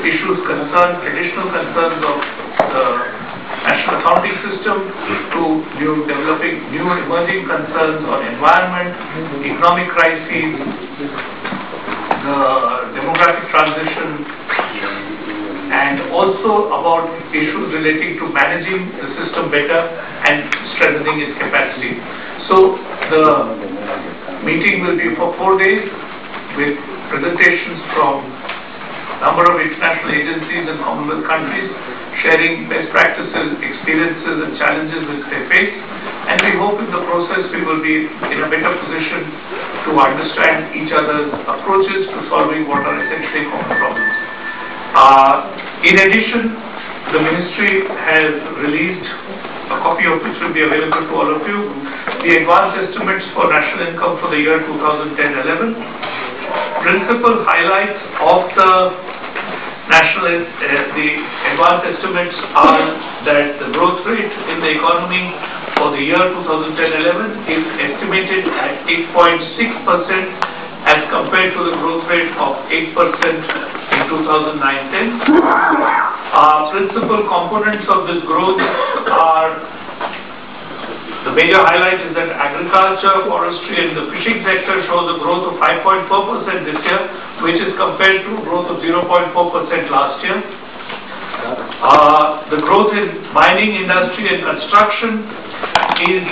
issues traditional concerns of the national accounting system, to developing new emerging concerns on environment, economic crises, the demographic transition, and also about issues relating to managing the system better and strengthening its capacity. So the meeting will be for 4 days with presentations from a number of international agencies and Commonwealth countries, sharing best practices, experiences and challenges which they face. And we hope in the process we will be in a better position to understand each other's approaches to solving what are essentially common problems. In addition, the Ministry has released, a copy of which will be available to all of you, the advanced estimates for national income for the year 2010-11. Principal highlights of the advanced estimates are that the growth rate in the economy for the year 2010-11 is estimated at 8.6% as compared to the growth rate of 8% in 2009-10. Principal components of this growth are, the major highlight is that agriculture, forestry and the fishing sector shows a growth of 5.4% this year, which is compared to a growth of 0.4% last year. The growth in mining, industry and construction is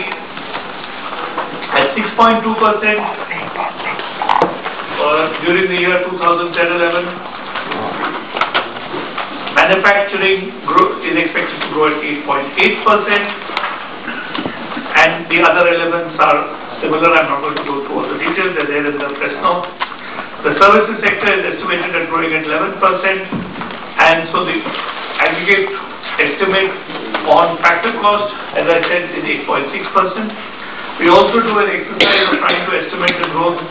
at 6.2% during the year 2010-11. Manufacturing growth is expected to grow at 8.8%. And the other elements are similar. I'm not going to go through all the details, they're there in the press note. The services sector is estimated at growing at 11%, and so the aggregate estimate on factor cost, as I said, is 8.6%. We also do an exercise of trying to estimate the growth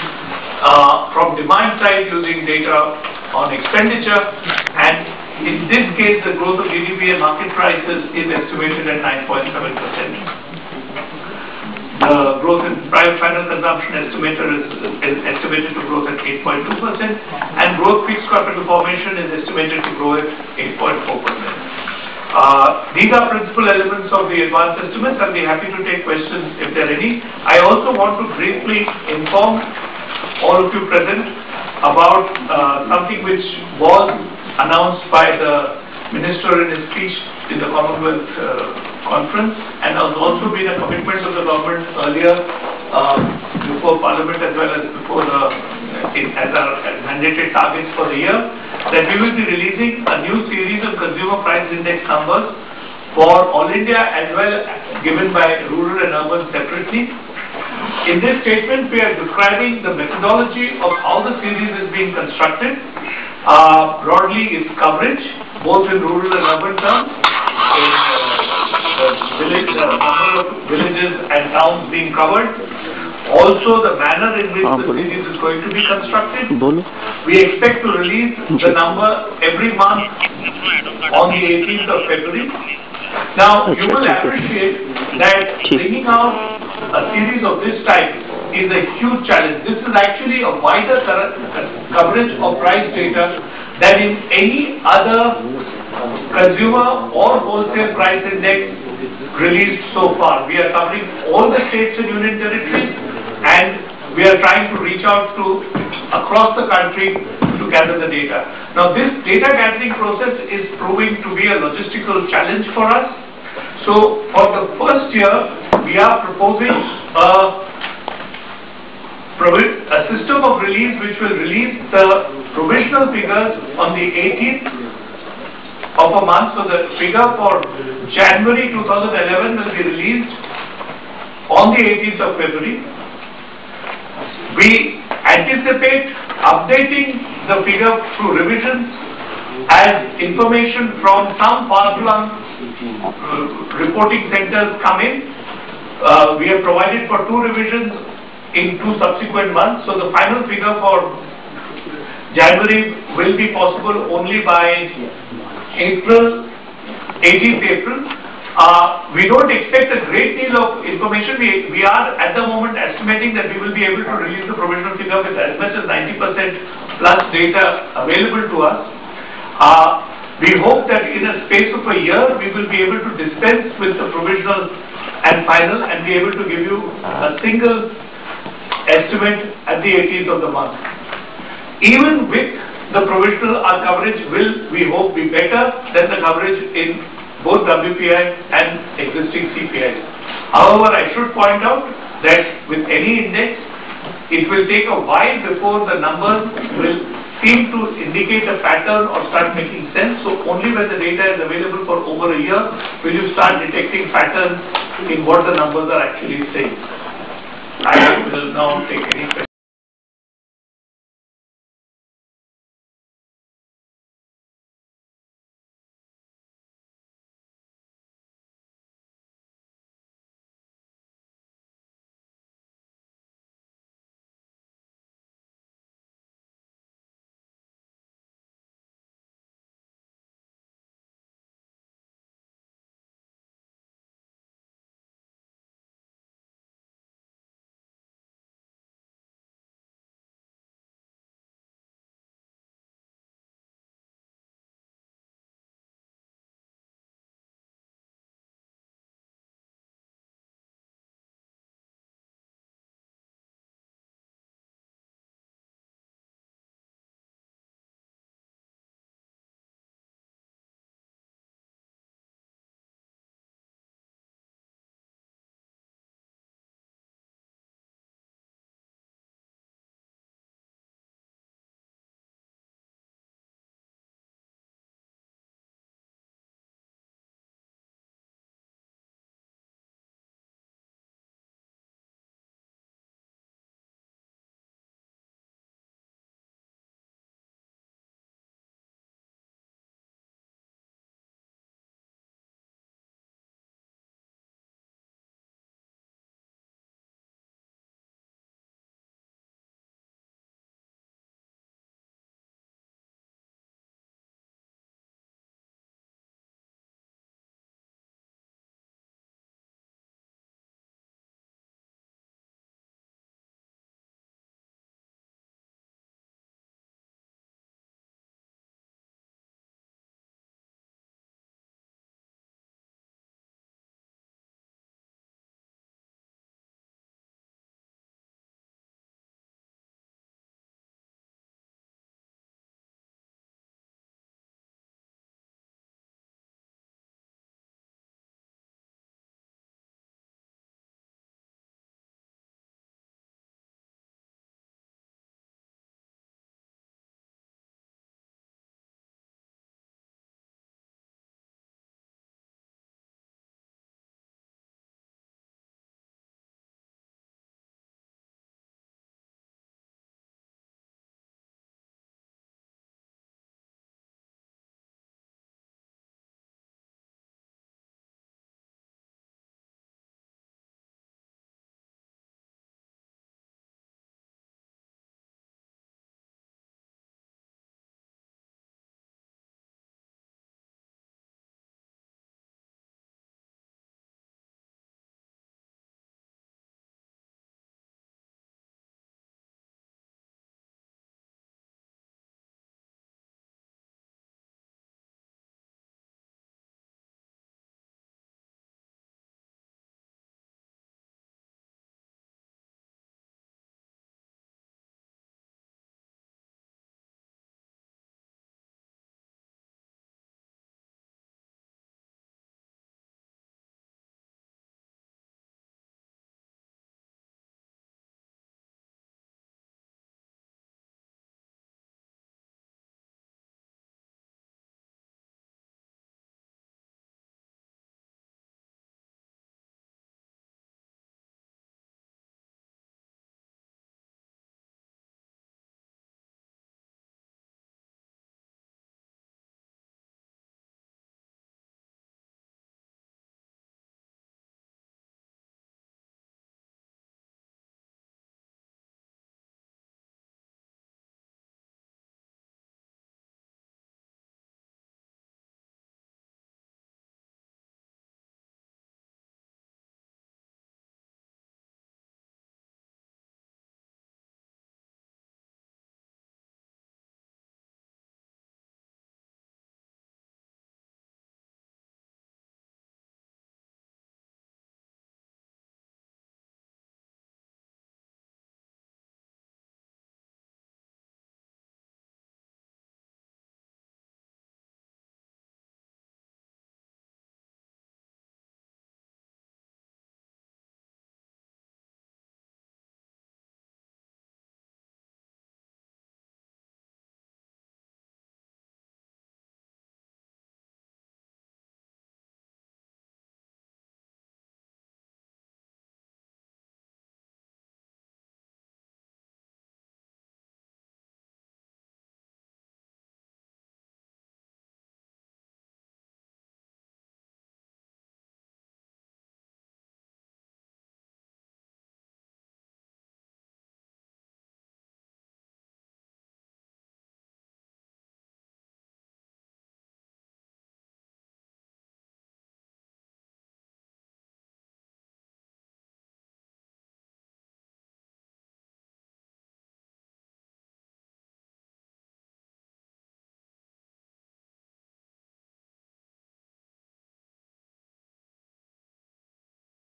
from demand side using data on expenditure, and in this case the growth of GDP and market prices is estimated at 9.7%. The growth in private final consumption is estimated to grow at 8.2%, and growth fixed capital formation is estimated to grow at 8.4%. These are principal elements of the advanced estimates. I'll be happy to take questions if there are any. I also want to briefly inform all of you present about something which was announced by the Minister in his speech in the Commonwealth Conference, and has also been a commitment of the government earlier before Parliament as well as before as our mandated targets for the year, that we will be releasing a new series of consumer price index numbers for all India as well given by rural and urban separately. In this statement, we are describing the methodology of how the series is being constructed. Broadly, its coverage, both in rural and urban terms, in the number of villages and towns being covered, also the manner in which the series is going to be constructed. We expect to release the number every month on the 18th of February. Now, you will appreciate that bringing out a series of this type is a huge challenge. This is actually a wider coverage of price data than in any other consumer or wholesale price index released so far. We are covering all the states and union territories, and we are trying to reach out to across the country to gather the data. Now, this data gathering process is proving to be a logistical challenge for us. So, for the first year, we are proposing a system of release which will release the provisional figures on the 18th of a month. So the figure for January 2011 will be released on the 18th of February. We anticipate updating the figure through revisions as information from some far-flung reporting centers come in. We have provided for 2 revisions in 2 subsequent months. So the final figure for January will be possible only by April, 18th April. We don't expect a great deal of information. We are at the moment estimating that we will be able to release the provisional figure with as much as 90% plus data available to us. We hope that in a space of a year, we will be able to dispense with the provisional and final and be able to give you a single estimate at the 18th of the month. Even with the provisional, our coverage will, we hope, be better than the coverage in both WPI and existing CPIs. However, I should point out that with any index, it will take a while before the numbers will seem to indicate a pattern or start making sense. So only when the data is available for over a year will you start detecting patterns in what the numbers are actually saying. I will now take any questions.